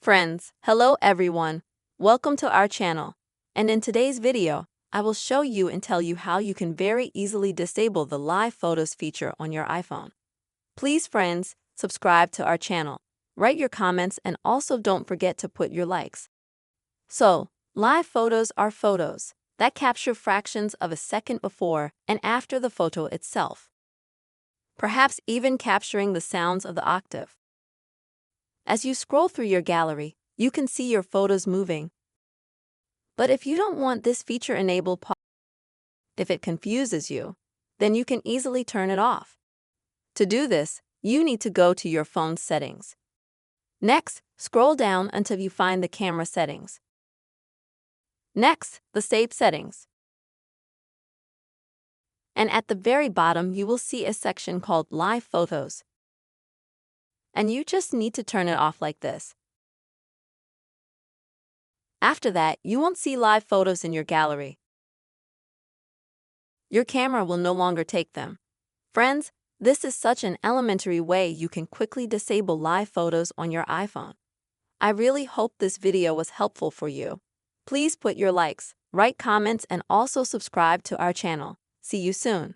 Friends, hello everyone. Welcome to our channel. And in today's video, I will show you and tell you how you can very easily disable the Live Photos feature on your iPhone. Please, friends, subscribe to our channel, write your comments, and also don't forget to put your likes. So, live photos are photos that capture fractions of a second before and after the photo itself, perhaps even capturing the sounds of the octave. As you scroll through your gallery, you can see your photos moving. But if you don't want this feature enabled, if it confuses you, then you can easily turn it off. To do this, you need to go to your phone's settings. Next, scroll down until you find the camera settings. Next, the save settings. And at the very bottom, you will see a section called Live Photos. And you just need to turn it off like this. After that, you won't see live photos in your gallery. Your camera will no longer take them. Friends, this is such an elementary way you can quickly disable live photos on your iPhone. I really hope this video was helpful for you. Please put your likes, write comments, and also subscribe to our channel. See you soon.